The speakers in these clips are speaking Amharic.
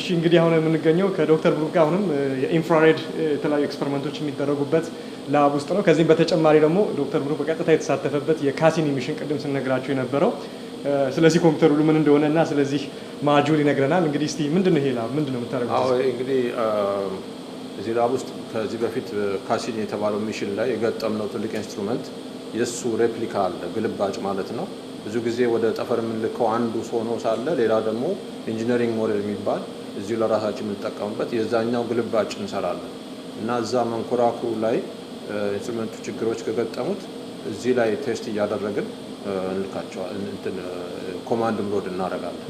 እሺ እንግዲህ አሁን የምንገኘው ከዶክተር ብሩክ ጋር አሁንም የኢንፍራሬድ የተለያዩ ኤክስፐሪመንቶች የሚደረጉበት ላብ ውስጥ ነው። ከዚህም በተጨማሪ ደግሞ ዶክተር ብሩክ በቀጥታ የተሳተፈበት የካሲኒ ሚሽን ቅድም ስንነግራቸው የነበረው ስለዚህ ኮምፒውተር ሁሉ ምን እንደሆነና ስለዚህ ማጁል ይነግረናል። እንግዲህ እስቲ ምንድነው ይሄ ላብ ምንድነው የምታደርጉት? አዎ እንግዲህ እዚህ ላብ ውስጥ ከዚህ በፊት ካሲኒ የተባለው ሚሽን ላይ የገጠምነው ትልቅ ኢንስትሩመንት የሱ ሬፕሊካ አለ፣ ግልባጭ ማለት ነው። ብዙ ጊዜ ወደ ጠፈር የምንልከው አንዱ ሆኖ ሳለ ሌላ ደግሞ ኢንጂነሪንግ ሞዴል የሚባል እዚሁ ለራሳችን የምንጠቀምበት የዛኛው ግልባጭ እንሰራለን እና እዛ መንኮራኩሩ ላይ ኢንስትሩመንቱ ችግሮች ከገጠሙት እዚህ ላይ ቴስት እያደረግን እንልካቸዋለን። ኮማንድ ሎድ እናደርጋለን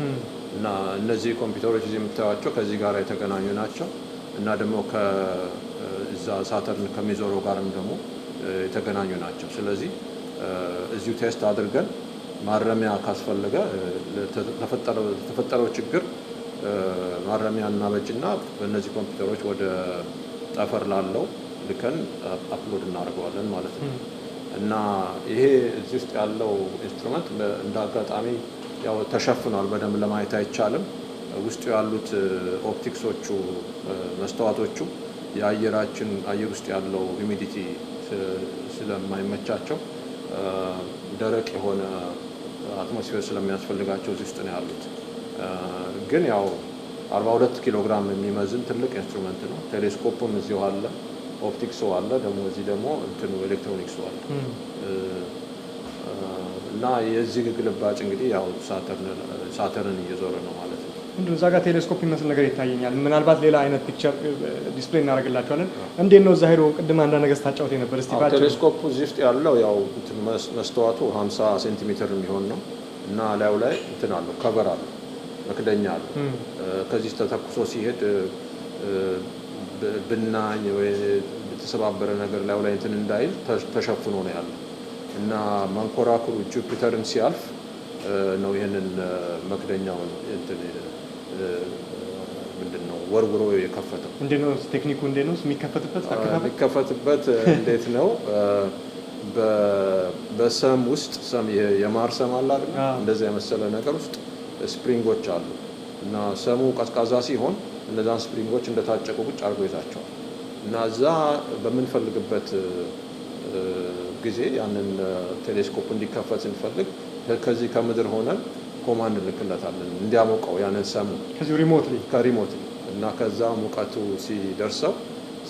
እና እነዚህ ኮምፒውተሮች እዚህ የምታዩቸው ከዚህ ጋር የተገናኙ ናቸው እና ደግሞ ከዛ ሳተርን ከሚዞረው ጋርም ደግሞ የተገናኙ ናቸው። ስለዚህ እዚሁ ቴስት አድርገን ማረሚያ ካስፈለገ ተፈጠረው ችግር ማረሚያ እናበጅና በእነዚህ ኮምፒውተሮች ወደ ጠፈር ላለው ልከን አፕሎድ እናደርገዋለን ማለት ነው። እና ይሄ እዚህ ውስጥ ያለው ኢንስትሩመንት እንደ አጋጣሚ ያው ተሸፍኗል፣ በደንብ ለማየት አይቻልም። ውስጡ ያሉት ኦፕቲክሶቹ መስተዋቶቹ አየር ውስጥ ያለው ሂዩሚዲቲ ስለማይመቻቸው ደረቅ የሆነ አትሞስፌር ስለሚያስፈልጋቸው እዚህ ውስጥ ነው ያሉት። ግን ያው 42 ኪሎ ግራም የሚመዝን ትልቅ ኢንስትሩመንት ነው። ቴሌስኮፕም እዚሁ አለ፣ ኦፕቲክሱ አለ፣ ደግሞ እዚህ ደግሞ እንትኑ ኤሌክትሮኒክሱ አለ እና የዚህ ግልባጭ እንግዲህ ያው ሳተርን እየዞረ ነው ማለት ነው። እንዴ እዛ ጋር ቴሌስኮፕ የሚመስል ነገር ይታየኛል። ምናልባት ሌላ አይነት ፒክቸር ዲስፕሌይ እናደርግላቸዋለን። እንዴት ነው እዛ ሄዶ ቅድም አንዳንድ ነገር ስታጫውት የነበር? እስቲ ባጭሩ ቴሌስኮፕ እዚህ ውስጥ ያለው ያው መስተዋቱ 50 ሴንቲሜትር የሚሆን ነው እና ላዩ ላይ እንትን አለው፣ ከቨር አለው፣ መክደኛ አለው። ከዚህ ተተኩሶ ሲሄድ ብናኝ ወይ የተሰባበረ ነገር ላዩ ላይ እንትን እንዳይል ተሸፍኖ ነው ያለው እና መንኮራኩሩ ጁፒተርን ሲያልፍ ነው ይሄንን መክደኛውን እንትን ምንድነው ወርውሮ የከፈተው። እንዴት ነው ቴክኒኩ? እንዴት ነው የሚከፈትበት? እንዴት ነው በሰም ውስጥ ሰም የማር ሰም አለ አይደል? እንደዛ የመሰለ ነገር ውስጥ ስፕሪንጎች አሉ እና ሰሙ ቀዝቃዛ ሲሆን እነዛን ስፕሪንጎች እንደታጨቁ ቁጭ አድርጎ ይዛቸዋል እና እዛ በምንፈልግበት ጊዜ ያንን ቴሌስኮፕ እንዲከፈት ስንፈልግ ከዚህ ከምድር ሆነን ኮማንድ እንልክለታለን እንዲያሞቀው ያንን ሰሙ ከዚህ ከሪሞትሊ እና ከዛ ሙቀቱ ሲደርሰው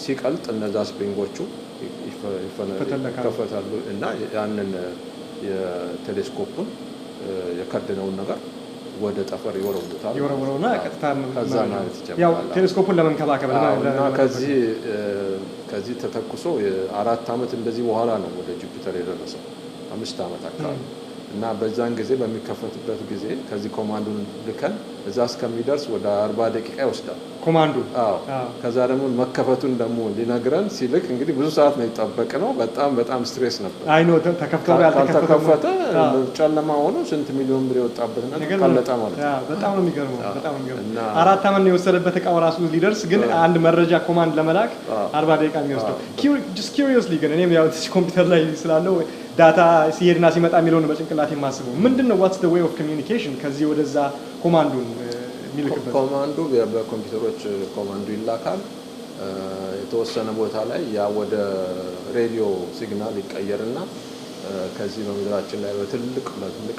ሲቀልጥ እነዛ ስፕሪንጎቹ ይከፈታሉ እና ያንን የቴሌስኮፑን የከደነውን ነገር ወደ ጠፈር ይወረውሩታል። ቀጥታ ከዛ ማለት ይጀምራል። ያው ቴሌስኮፑን ለመንከባከብ እና ከዚህ ተተኩሶ 4 ዓመት እንደዚህ በኋላ ነው ወደ ጁፒተር የደረሰው፣ 5 ዓመት አካባቢ እና በዛን ጊዜ በሚከፈትበት ጊዜ ከዚህ ኮማንዱን ልከን እዛ እስከሚደርስ ወደ 40 ደቂቃ ይወስዳል ኮማንዱ። ከዛ ደግሞ መከፈቱን ደግሞ ሊነግረን ሲልክ እንግዲህ ብዙ ሰዓት ነው የጠበቅነው። በጣም ስትሬስ ነበር። አይ ነው ካልተከፈተ ጨለማ ሆኖ ስንት ሚሊዮን ብር የወጣበት ነገር ካለጣ ማለት ነው። በጣም ነው የሚገርመው። 4 ዓመት ነው የወሰደበት እቃው ራሱ ሊደርስ፣ ግን አንድ መረጃ ኮማንድ ለመላክ 40 ደቂቃ የሚወስደው። just curiously ግን እኔም ያው ኮምፒውተር ላይ ስላለው ዳታ ሲሄድና ሲመጣ የሚለውን በጭንቅላት የማስበው ምንድነው what's the way of communication ከዚህ ወደዛ ኮማንዱን የሚልክበት? ኮማንዱ በኮምፒውተሮች ኮማንዱ ይላካል የተወሰነ ቦታ ላይ ያ ወደ ሬዲዮ ሲግናል ይቀየርና ከዚህ በምድራችን ላይ በትልቅ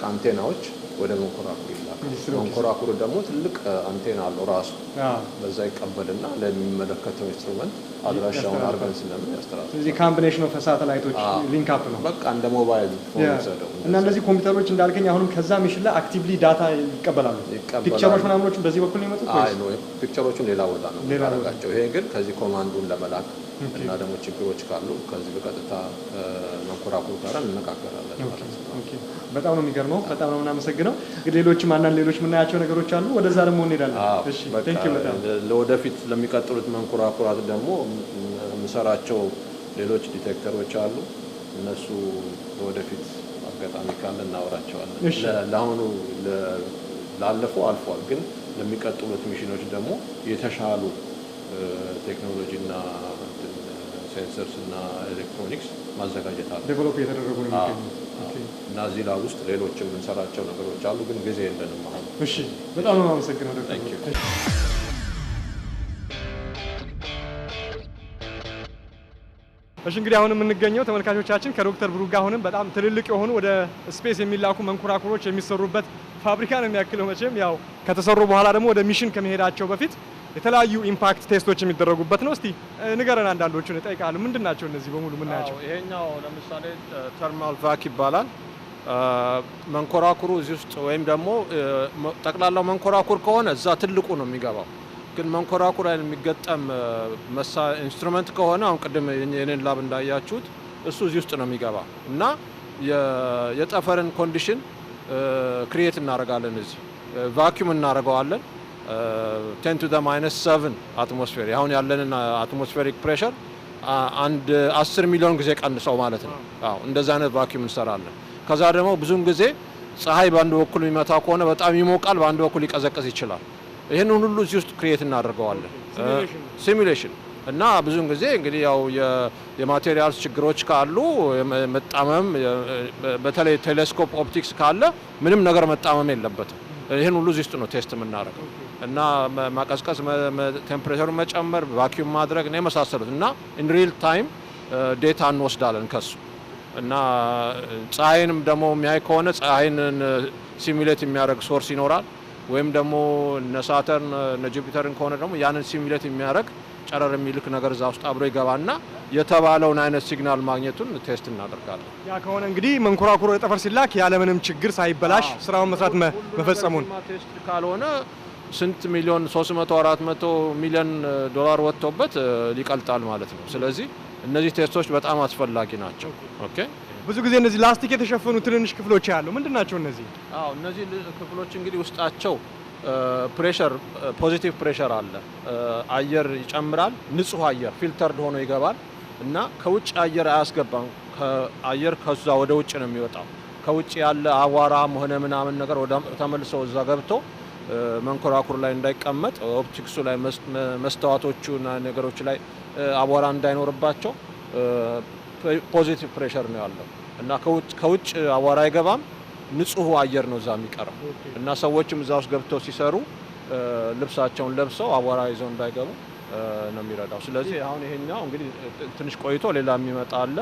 አንቴናዎች ወደ መንኮራኩሩ ይላካል። መንኮራኩሩ ደግሞ ትልቅ አንቴና አለው ራሱ፣ በዛ ይቀበልና ለሚመለከተው ኢንስትሩመንት አድራሻውን አርገን ስለምን ያስተላልፋል። ስለዚህ ኮምቢኔሽን ኦፍ ሳተላይቶች ሊንክ አፕ ነው በቃ እንደ ሞባይል ፎን ይሰደው እና እነዚህ ኮምፒውተሮች እንዳልከኝ አሁንም ከዛ ሚሽን ላይ አክቲቭሊ ዳታ ይቀበላሉ። ፒክቸሮች ምናምኖች በዚህ በኩል ነው የመጡት ወይስ? አይ ነው ፒክቸሮቹን ሌላ ቦታ ነው ያደረጋቸው። ይሄ ግን ከዚህ ኮማንዱን ለመላክ እና ደግሞ ችግሮች ካሉ ከዚህ በቀጥታ መንኮራኩሩ ጋር እንነጋገራለን ማለት ነው። በጣም ነው የሚገርመው። በጣም ነው እናመሰግነው። እንግዲህ ሌሎች የምናያቸው ነገሮች አሉ። ወደዛ ደግሞ እንሄዳለን። እሺ ቴንክ ዩ በጣም ለወደፊት ለሚቀጥሉት መንኮራኩራት ደግሞ የምሰራቸው ሌሎች ዲቴክተሮች አሉ። እነሱ ለወደፊት አጋጣሚ ካለ እናወራቸዋለን። ለአሁኑ ላለፈው አልፏል፣ ግን ለሚቀጥሉት ሚሽኖች ደግሞ የተሻሉ ቴክኖሎጂ እና ሴንሰርስ እና ኤሌክትሮኒክስ ማዘጋጀት አለ። ዴቨሎፕ እየተደረጉ ነው የሚገኙት እና እዚህ ላይ ውስጥ ሌሎችም የምንሰራቸው ነገሮች አሉ፣ ግን ጊዜ የለንም አሁን። እሺ በጣም ነው የማመሰግነው ዶክተር። እሺ እንግዲህ አሁን የምንገኘው ተመልካቾቻችን ከዶክተር ብሩክ ጋር አሁንም በጣም ትልልቅ የሆኑ ወደ ስፔስ የሚላኩ መንኮራኩሮች የሚሰሩበት ፋብሪካ ነው የሚያክለው። መቼም ያው ከተሰሩ በኋላ ደግሞ ወደ ሚሽን ከመሄዳቸው በፊት የተለያዩ ኢምፓክት ቴስቶች የሚደረጉበት ነው። እስቲ ንገረን አንዳንዶቹን እጠይቃለሁ። ምንድን ናቸው እነዚህ በሙሉ ምናያቸው? ይሄኛው ለምሳሌ ተርማል ቫክ ይባላል። መንኮራኩሩ እዚህ ውስጥ ወይም ደግሞ ጠቅላላው መንኮራኩር ከሆነ እዛ ትልቁ ነው የሚገባው። ግን መንኮራኩር ላይ የሚገጠም ኢንስትሩመንት ከሆነ አሁን ቅድም የኔን ላብ እንዳያችሁት እሱ እዚህ ውስጥ ነው የሚገባ እና የጠፈርን ኮንዲሽን ክሪኤት እናደርጋለን። እዚህ ቫኪዩም እናደርገዋለን 10 to the -7 አትሞስፌር። አሁን ያለንን አትሞስፌሪክ ፕሬሸር አንድ 10 ሚሊዮን ጊዜ ቀንሰው ማለት ነው። አዎ እንደዛ አይነት ቫኪዩም እንሰራለን። ከዛ ደግሞ ብዙውን ጊዜ ፀሐይ በአንድ በኩል የሚመታ ከሆነ በጣም ይሞቃል፣ በአንድ በኩል ሊቀዘቅዝ ይችላል። ይህንን ሁሉ እዚህ ውስጥ ክሪኤት እናደርገዋለን ሲሙሌሽን እና ብዙውን ጊዜ እንግዲህ ያው የማቴሪያልስ ችግሮች ካሉ መጣመም፣ በተለይ ቴሌስኮፕ ኦፕቲክስ ካለ ምንም ነገር መጣመም የለበትም። ይህን ሁሉ እዚህ ውስጥ ነው ቴስት የምናደርገው እና ማቀዝቀዝ፣ ቴምፕሬቸሩን መጨመር፣ ቫኪዩም ማድረግ እና የመሳሰሉት እና ኢን ሪል ታይም ዴታ እንወስዳለን ከሱ እና ፀሐይንም ደግሞ የሚያይ ከሆነ ፀሐይንን ሲሙሌት የሚያደርግ ሶርስ ይኖራል። ወይም ደግሞ እነ ሳተርን እነ ጁፒተርን ከሆነ ደግሞ ያንን ሲሙሌት የሚያደርግ ጨረር የሚልክ ነገር እዛ ውስጥ አብሮ ይገባና የተባለውን አይነት ሲግናል ማግኘቱን ቴስት እናደርጋለን። ያ ከሆነ እንግዲህ መንኮራኩሩ ጠፈር ሲላክ ያለምንም ችግር ሳይበላሽ ስራውን መስራት መፈጸሙን ቴስት ካልሆነ ስንት ሚሊዮን 300 400 ሚሊዮን ዶላር ወጥቶበት ሊቀልጣል ማለት ነው። ስለዚህ እነዚህ ቴስቶች በጣም አስፈላጊ ናቸው። ኦኬ ብዙ ጊዜ እነዚህ ላስቲክ የተሸፈኑ ትንንሽ ክፍሎች ያሉ ምንድን ናቸው እነዚህ? አዎ እነዚህ ክፍሎች እንግዲህ ውስጣቸው ፕሬሸር ፖዚቲቭ ፕሬሸር አለ። አየር ይጨምራል። ንጹህ አየር ፊልተርድ ሆኖ ይገባል እና ከውጭ አየር አያስገባም። አየር ከዛ ወደ ውጭ ነው የሚወጣው። ከውጭ ያለ አቧራም ሆነ ምናምን ነገር ወደ ተመልሶ እዛ ገብቶ መንኮራኩር ላይ እንዳይቀመጥ ኦፕቲክሱ ላይ መስተዋቶቹና ነገሮች ላይ አቧራ እንዳይኖርባቸው ፖዚቲቭ ፕሬሸር ነው ያለው እና ከውጭ አቧራ አይገባም። ንጹህ አየር ነው እዛ የሚቀረው እና ሰዎችም እዛ ውስጥ ገብተው ሲሰሩ ልብሳቸውን ለብሰው አቧራ ይዘው እንዳይገቡ ነው የሚረዳው። ስለዚህ አሁን ይሄኛው እንግዲህ ትንሽ ቆይቶ ሌላ የሚመጣ አለ።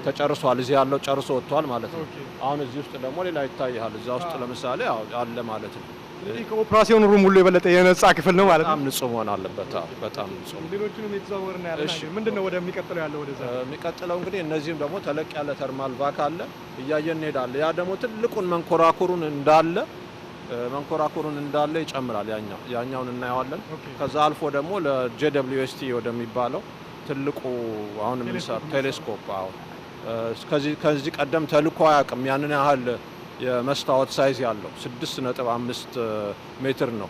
ተጨርሷል። እዚህ ያለው ጨርሶ ወጥቷል ማለት ነው። አሁን እዚህ ውስጥ ደግሞ ሌላ ይታያል። እዛ ውስጥ ለምሳሌ አለ ማለት ነው። እንግዲህ ከኦፕራሲዮን ሩም ሁሉ የበለጠ የነጻ ክፍል ነው ማለት ነው። በጣም ንጹህ መሆን አለበት። በጣም ንጹህ። ሌሎቹንም የተዘዋወርን ያለና ምንድነው ወደሚቀጥለው ያለው ወደዛ የሚቀጥለው እንግዲህ እነዚህም ደግሞ ተለቅ ያለ ተርማል ቫክ አለ እያየን እንሄዳለን። ያ ደግሞ ትልቁን መንኮራኩሩን እንዳለ ይጨምራል። ያኛውን እናየዋለን። ከዛ አልፎ ደግሞ ለጄደብሊውኤስቲ ወደሚባለው ትልቁ አሁን የምንሰራው ቴሌስኮፕ አሁን ከዚህ ቀደም ተልኮ አያውቅም። ያንን ያህል የመስታወት ሳይዝ ያለው 6.5 ሜትር ነው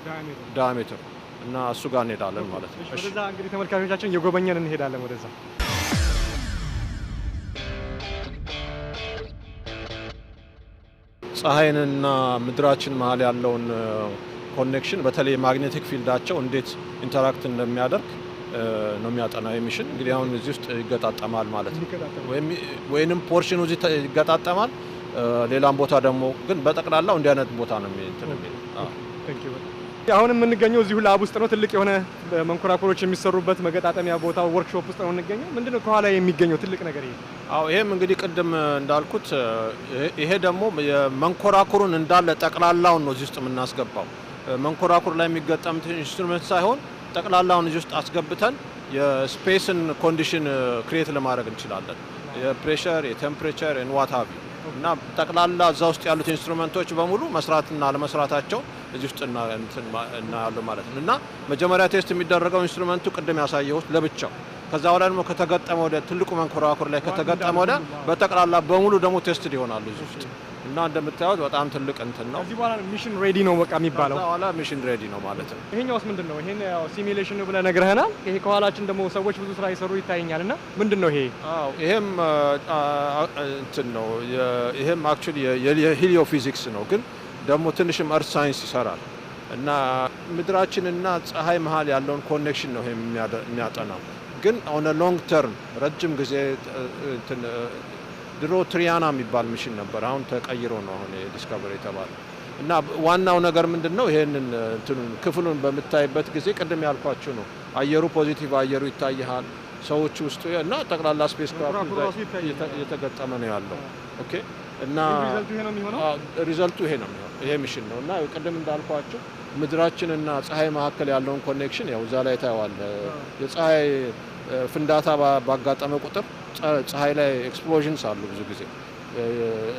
ዳያሜትር እና እሱ ጋር እንሄዳለን ማለት ነው። ወደዛ እንግዲህ ተመልካቾቻችን እየጎበኘን እንሄዳለን ወደዛ። ፀሐይንና ምድራችን መሀል ያለውን ኮኔክሽን በተለይ ማግኔቲክ ፊልዳቸው እንዴት ኢንተራክት እንደሚያደርግ ነው የሚያጠናው ሚሽን። እንግዲህ አሁን እዚህ ውስጥ ይገጣጠማል ማለት ነው። ወይንም ፖርሽኑ እዚህ ይገጣጠማል፣ ሌላም ቦታ ደግሞ ግን በጠቅላላው እንዲህ አይነት ቦታ ነው የሚል። አሁን የምንገኘው እዚሁ ላብ ውስጥ ነው። ትልቅ የሆነ መንኮራኩሮች የሚሰሩበት መገጣጠሚያ ቦታ ወርክሾፕ ውስጥ ነው የምንገኘው። ምንድነው ከኋላ የሚገኘው ትልቅ ነገር ይሄ? አዎ ይሄም እንግዲህ ቅድም እንዳልኩት ይሄ ደግሞ የመንኮራኩሩን እንዳለ ጠቅላላውን ነው እዚህ ውስጥ የምናስገባው። መንኮራኩር ላይ የሚገጠም ኢንስትሩመንት ሳይሆን ጠቅላላውን እዚህ ውስጥ አስገብተን የስፔስን ኮንዲሽን ክሬት ለማድረግ እንችላለን። የፕሬሸር፣ የቴምፕሬቸር ዋት ሃቭ እና ጠቅላላ እዛ ውስጥ ያሉት ኢንስትሩመንቶች በሙሉ መስራትና ለመስራታቸው እዚህ ውስጥ እናያለን ማለት ነው። እና መጀመሪያ ቴስት የሚደረገው ኢንስትሩመንቱ ቅድም ያሳየሁት ለብቻው፣ ከዛ በኋላ ደግሞ ከተገጠመ ወደ ትልቁ መንኮራኩር ላይ ከተገጠመ ወደ በጠቅላላ በሙሉ ደግሞ ቴስት ይሆናሉ እዚህ ውስጥ እና እንደምታዩት በጣም ትልቅ እንትን ነው። ከዚህ በኋላ ሚሽን ሬዲ ነው በቃ የሚባለው። ከዛ በኋላ ሚሽን ሬዲ ነው ማለት ነው። ይሄኛውስ ምንድነው? ይሄን ያው ሲሙሌሽን ነው ብለህ ነግረህናል። ይሄ ከኋላችን ደግሞ ሰዎች ብዙ ስራ ይሰሩ ይታየኛልና ምንድነው ይሄ? አዎ ይሄም እንትን ነው። ይሄም አክቹሊ የሂሊዮ ፊዚክስ ነው፣ ግን ደግሞ ትንሽም እርት ሳይንስ ይሰራል እና ምድራችንና ፀሐይ መሀል ያለውን ኮኔክሽን ነው ይሄ የሚያጠናው። ግን ኦን ሎንግ ተርም ረጅም ጊዜ እንትን ድሮ ትሪያና የሚባል ሚሽን ነበር። አሁን ተቀይሮ ነው አሁን ዲስከቨሪ የተባለ እና ዋናው ነገር ምንድነው? ይሄንን እንትኑን ክፍሉን በምታይበት ጊዜ ቅድም ያልኳችሁ ነው። አየሩ ፖዚቲቭ አየሩ ይታይሃል። ሰዎች ውስጡ እና ጠቅላላ ስፔስ ክራፍት እየተገጠመ ነው ያለው። ኦኬ እና ሪዘልቱ ይሄ ነው የሚሆነው። ይሄ ሚሽን ነው እና ቅድም እንዳልኳችሁ ምድራችንና ፀሐይ መካከል ያለውን ኮኔክሽን ያው እዛ ላይ ታየዋል። የፀሐይ ፍንዳታ ባጋጠመ ቁጥር ፀሐይ ላይ ኤክስፕሎዥንስ አሉ ብዙ ጊዜ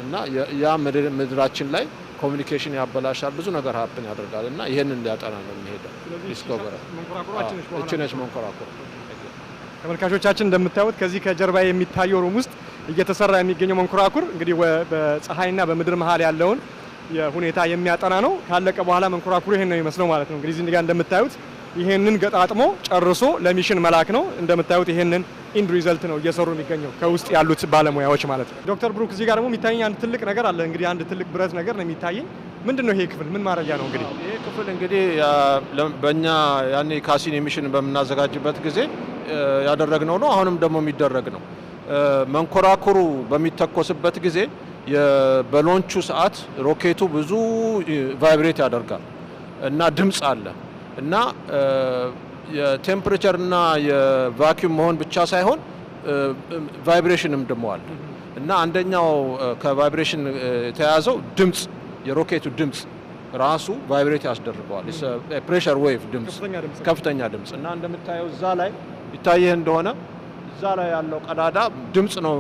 እና ያ ምድራችን ላይ ኮሚኒኬሽን ያበላሻል፣ ብዙ ነገር ሀፕን ያደርጋል እና ይሄንን ሊያጠና ነው የሚሄደው ዲስኮቨር። እቺ መንኮራኩር ተመልካቾቻችን እንደምታዩት ከዚህ ከጀርባ የሚታየው ሩም ውስጥ እየተሰራ የሚገኘው መንኮራኩር እንግዲህ በፀሐይና በምድር መሀል ያለውን የሁኔታ የሚያጠና ነው። ካለቀ በኋላ መንኮራኩሩ ይሄን ነው የሚመስለው ማለት ነው። እንግዲህ እዚህ ጋር እንደምታዩት ይሄንን ገጣጥሞ ጨርሶ ለሚሽን መላክ ነው። እንደምታዩት ይሄንን ኢንድ ሪዘልት ነው እየሰሩ የሚገኘው ከውስጥ ያሉት ባለሙያዎች ማለት ነው። ዶክተር ብሩክ እዚህ ጋር ደግሞ የሚታየኝ አንድ ትልቅ ነገር አለ። እንግዲህ አንድ ትልቅ ብረት ነገር ነው የሚታየኝ። ምንድን ነው ይሄ ክፍል? ምን ማረጃ ነው? እንግዲህ ይሄ ክፍል እንግዲህ በእኛ ያኔ ካሲኒ ሚሽን በምናዘጋጅበት ጊዜ ያደረግነው ነው። አሁንም ደግሞ የሚደረግ ነው። መንኮራኩሩ በሚተኮስበት ጊዜ በሎንቹ ሰዓት ሮኬቱ ብዙ ቫይብሬት ያደርጋል እና ድምፅ አለ እና የቴምፕሬቸር እና የቫኪዩም መሆን ብቻ ሳይሆን ቫይብሬሽንም ደግሞ አለ እና አንደኛው ከቫይብሬሽን የተያዘው ድምፅ የሮኬቱ ድምፅ ራሱ ቫይብሬት ያስደርገዋል። ፕሬሸር ዌቭ ድምፅ፣ ከፍተኛ ድምፅ እና እንደምታየው እዛ ላይ ይታየህ እንደሆነ እዛ ላይ ያለው ቀዳዳ ድምፅ ነው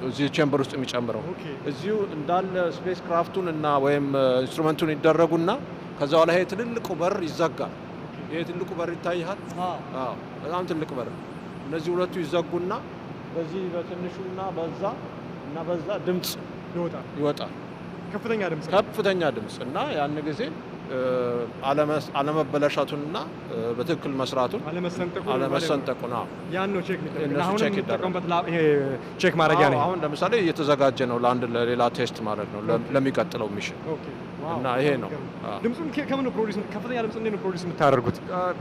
እዚህ ቼምበር ውስጥ የሚጨምረው። እዚሁ እንዳለ ስፔስ ክራፍቱን እና ወይም ኢንስትሩመንቱን ይደረጉና ከዛ በኋላ ይሄ ትልቁ በር ይዘጋል። ይሄ ትልቁ በር ይታያል። አዎ በጣም ትልቅ በር። እነዚህ ሁለቱ ይዘጉና በዚህ በትንሹና በዛ ድምፅ ይወጣል። ከፍተኛ ድምፅ እና ያን ጊዜ አለመበላሻቱንና በትክክል መስራቱን አለመሰንጠቁን ያን ነው ቼክ ማድረጊያ ነው። አሁን ለምሳሌ እየተዘጋጀ ነው ለሌላ ቴስት ማለት ነው ለሚቀጥለው ሚሽን እና ይሄ ነው። ድምጹን ከምን ፕሮዲዩስ ከፍተኛ ድምጽ እንዴት ነው ፕሮዲዩስ የምታደርጉት?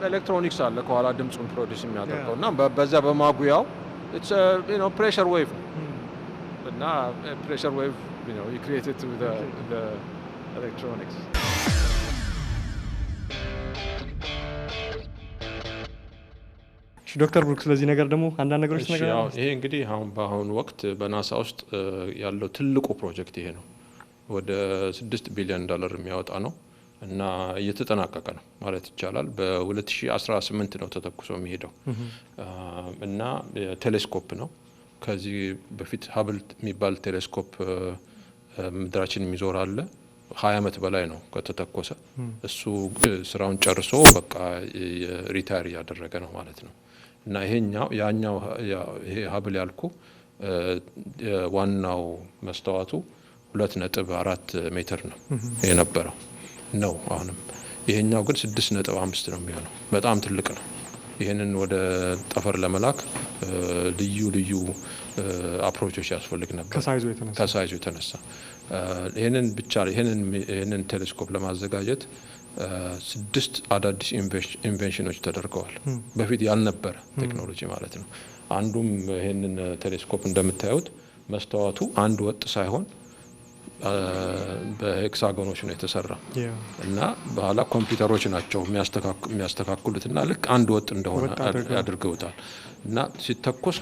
ኤሌክትሮኒክስ አለ ከኋላ ድምጹን ፕሮዲዩስ የሚያደርገው እና በዛ በማጉያው ኢትስ ፕሬሸር ዌቭ እና ፕሬሸር ዌቭ you created with the electronics. ዶክተር ብሩክ ስለዚህ ነገር ደግሞ አንዳንድ ነገሮች ተነጋግረናል። ይሄ እንግዲህ አሁን በአሁኑ ወቅት በናሳ ውስጥ ያለው ትልቁ ፕሮጀክት ይሄ ነው። ወደ $6 ቢሊዮን የሚያወጣ ነው እና እየተጠናቀቀ ነው ማለት ይቻላል። በ2018 ነው ተተኩሶ የሚሄደው እና ቴሌስኮፕ ነው። ከዚህ በፊት ሀብል የሚባል ቴሌስኮፕ ምድራችን የሚዞር አለ። 20 ዓመት በላይ ነው ከተተኮሰ። እሱ ስራውን ጨርሶ በቃ ሪታየር እያደረገ ነው ማለት ነው እና ያኛው ይሄ ሀብል ያልኩ ዋናው መስተዋቱ 2.4 ሜትር ነው የነበረው ነው። አሁንም ይሄኛው ግን 6.5 ነው የሚሆነው። በጣም ትልቅ ነው። ይህንን ወደ ጠፈር ለመላክ ልዩ አፕሮቾች ያስፈልግ ነበር ከሳይዙ የተነሳ። ይህንን ቴሌስኮፕ ለማዘጋጀት 6 አዳዲስ ኢንቬንሽኖች ተደርገዋል። በፊት ያልነበረ ቴክኖሎጂ ማለት ነው። አንዱም ይህንን ቴሌስኮፕ እንደምታዩት መስተዋቱ አንድ ወጥ ሳይሆን በሄክሳጎኖች ነው የተሰራ እና በኋላ ኮምፒውተሮች ናቸው የሚያስተካክሉትና ልክ አንድ ወጥ እንደሆነ ያድርገውታል እና ሲተኮስ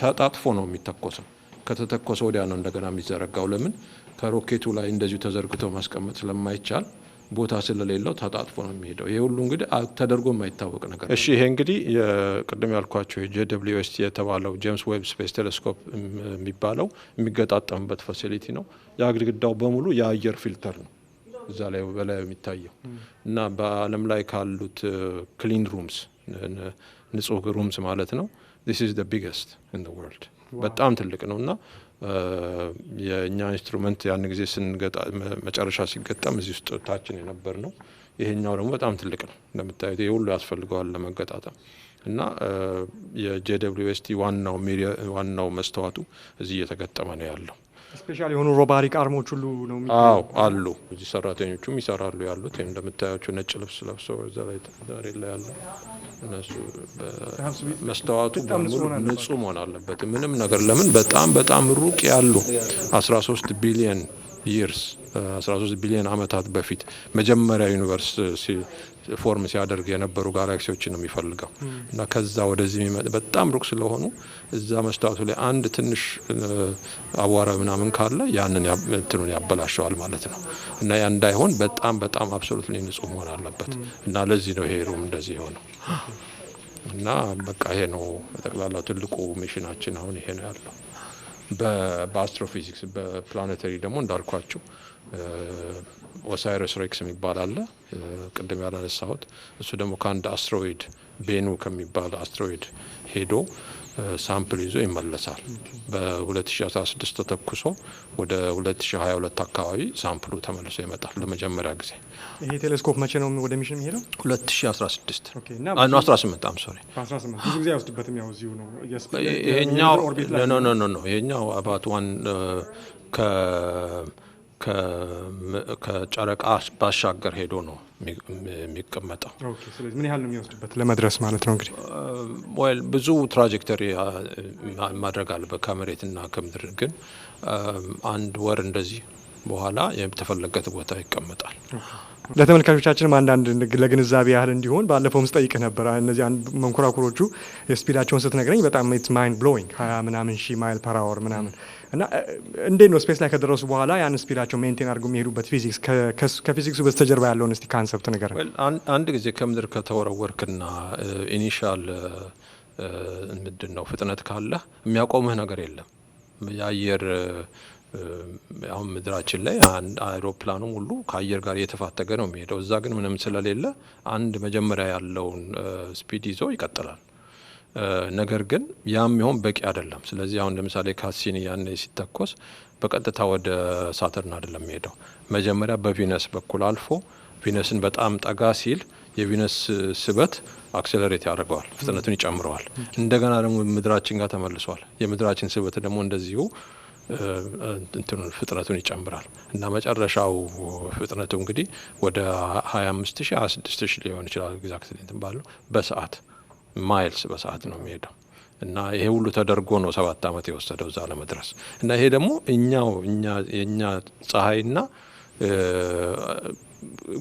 ተጣጥፎ ነው የሚተኮሰው። ከተተኮሰ ወዲያ ነው እንደገና የሚዘረጋው። ለምን ከሮኬቱ ላይ እንደዚሁ ተዘርግቶ ማስቀመጥ ስለማይቻል ቦታ ስለሌለው ተጣጥፎ ነው የሚሄደው። ይሄ ሁሉ እንግዲህ ተደርጎ የማይታወቅ ነገር። እሺ ይሄ እንግዲህ ቅድም ያልኳቸው JWST የተባለው ጄምስ ዌብ ስፔስ ቴሌስኮፕ የሚባለው የሚገጣጠምበት ፋሲሊቲ ነው። ያ ግድግዳው በሙሉ የአየር ፊልተር ነው እዛ ላይ በላይ የሚታየው እና በዓለም ላይ ካሉት ክሊን ሩምስ ንጹህ ሩምስ ማለት ነው this is the biggest in the world። በጣም ትልቅ ነው እና የኛ ኢንስትሩመንት ያን ጊዜ መጨረሻ ሲገጠም እዚህ ውስጥ ታችን የነበር ነው። ይሄኛው ደግሞ በጣም ትልቅ ነው እንደምታዩት። ይሄ ሁሉ ያስፈልገዋል ለመገጣጠም እና የJWST ዋናው መስተዋቱ እዚህ እየተገጠመ ነው ያለው። ስፔሻል የሆኑ ሮባሪክ አርሞች ሁሉ ነው አሉ። እዚህ ሰራተኞቹም ይሰራሉ ያሉት እንደምታያቸው ነጭ ልብስ ለብሰው እዛ ላይ ያለው እነሱ መስተዋቱ በሙሉ ንጹህ መሆን አለበት። ምንም ነገር ለምን በጣም ሩቅ ያሉ 13 ቢሊዮን ይርስ 13 ቢሊዮን ዓመታት በፊት መጀመሪያ ዩኒቨርስ ፎርም ሲያደርግ የነበሩ ጋላክሲዎችን ነው የሚፈልገው እና ከዛ ወደዚህ የሚመጣ በጣም ሩቅ ስለሆኑ እዛ መስታወቱ ላይ አንድ ትንሽ አቧራ ምናምን ካለ ያንን እንትኑን ያበላሸዋል ማለት ነው እና ያ እንዳይሆን በጣም አብሶሉትሊ ንጹህ መሆን አለበት እና ለዚህ ነው ይሄ ሩም እንደዚህ የሆነው እና በቃ ይሄ ነው በጠቅላላው ትልቁ ሚሽናችን አሁን ይሄ ነው ያለው በአስትሮፊዚክስ በፕላኔታሪ ደግሞ እንዳልኳችሁ ኦሳይረስ ሬክስ የሚባል አለ ቅድም ያላነሳሁት እሱ ደግሞ ከአንድ አስትሮይድ ቤኑ ከሚባል አስትሮይድ ሄዶ ሳምፕል ይዞ ይመለሳል በ2016 ተተኩሶ ወደ 2022 አካባቢ ሳምፕሉ ተመልሶ ይመጣል ለመጀመሪያ ጊዜ ይሄ ቴሌስኮፕ መቼ ነው ወደ ሚሽን የሚሄደው 2016 ኦኬ እና 18 አም ሶሪ 18 ብዙ ጊዜ አይወስድበትም ያው እዚሁ ነው ይሄኛው ኖ ይሄኛው አባት ዋን ከጨረቃ ባሻገር ሄዶ ነው የሚቀመጠው ኦኬ ስለዚህ ምን ያህል ነው የሚወስድበት ለመድረስ ማለት ነው እንግዲህ ዌል ብዙ ትራጀክተሪ ማድረግ አለበት ከመሬትና ከምድር ግን አንድ ወር እንደዚህ በኋላ የተፈለገበት ቦታ ይቀመጣል ለተመልካቾቻችንም አንዳንድ ለግንዛቤ ያህል እንዲሆን ባለፈውም ስጠይቅህ ነበር እነዚህ አንድ መንኮራኩሮቹ የስፒዳቸውን ስትነግረኝ በጣም ኢትስ ማይንድ ብሎዊንግ 20 ምናምን ሺህ ማይል ፐር አወር ምናምን እና እንዴት ነው ስፔስ ላይ ከደረሱ በኋላ ያን ስፒዳቸው ሜንቴን አድርገው የሚሄዱበት ፊዚክስ ከፊዚክሱ በስተጀርባ ያለውን እስቲ ካንሰፕት ንገረኝ አንድ ጊዜ ከምድር ከተወረወርክና ኢኒሻል ምንድነው ፍጥነት ካለ የሚያቆምህ ነገር የለም የአየር አሁን ምድራችን ላይ አይሮፕላኑ ሁሉ ከአየር ጋር እየተፋተገ ነው የሚሄደው እዛ ግን ምንም ስለሌለ አንድ መጀመሪያ ያለውን ስፒድ ይዞ ይቀጥላል ነገር ግን ያም ይሆን በቂ አይደለም ስለዚህ አሁን ለምሳሌ ካሲኒ ያኔ ሲተኮስ በቀጥታ ወደ ሳተርን አይደለም የሚሄደው መጀመሪያ በቪነስ በኩል አልፎ ቪነስን በጣም ጠጋ ሲል የቪነስ ስበት አክሰለሬት ያደርገዋል ፍጥነቱን ይጨምረዋል እንደገና ደግሞ ምድራችን ጋር ተመልሷል የምድራችን ስበት ደግሞ እንደዚሁ እንትኑን ፍጥነቱን ይጨምራል እና መጨረሻው ፍጥነቱ እንግዲህ ወደ 25000 26000 ሊሆን ይችላል ኤግዛክትሊ እንትን ባለው በሰዓት ማይልስ በሰዓት ነው የሚሄደው እና ይሄ ሁሉ ተደርጎ ነው 7 አመት የወሰደው እዛ ለመድረስ እና ይሄ ደግሞ የኛ ፀሐይና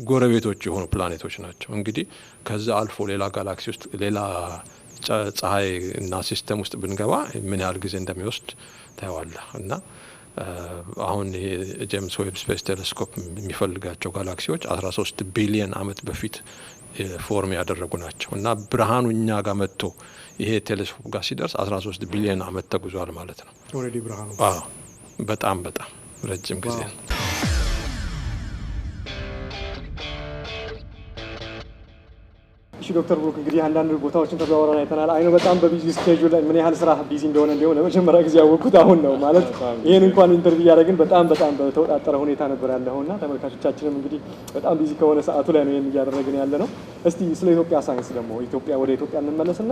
ጎረቤቶች የሆኑ ፕላኔቶች ናቸው እንግዲህ ከዛ አልፎ ሌላ ጋላክሲ ውስጥ ሌላ ፀሐይ እና ሲስተም ውስጥ ብንገባ ምን ያህል ጊዜ እንደሚወስድ ታያዋለህ እና አሁን ይሄ ጄምስ ዌብ ስፔስ ቴሌስኮፕ የሚፈልጋቸው ጋላክሲዎች 13 ቢሊዮን አመት በፊት ፎርም ያደረጉ ናቸው እና ብርሃኑ እኛ ጋር መጥቶ ይሄ ቴሌስኮፕ ጋር ሲደርስ 13 ቢሊዮን አመት ተጉዟል ማለት ነው ኦሬዲ ብርሃኑ በጣም ረጅም ጊዜ ነው እሺ ዶክተር ብሩክ እንግዲህ አንዳንድ ቦታዎችን ተዘዋውረን አይተናል አይኑ በጣም በቢዚ ስኬጁል ላይ ምን ያህል ስራ ቢዚ እንደሆነ ለመጀመሪያ ጊዜ ያወቅኩት አሁን ነው ማለት ይሄን እንኳን ኢንተርቪው ያደረግን በጣም በተወጣጠረ ሁኔታ ነበር ያለውና ተመልካቾቻችንም እንግዲህ በጣም ቢዚ ከሆነ ሰዓቱ ላይ ነው የሚያደርገን ያለ ነው እስቲ ስለ ኢትዮጵያ ሳይንስ ደግሞ ወደ ኢትዮጵያ እንመለስና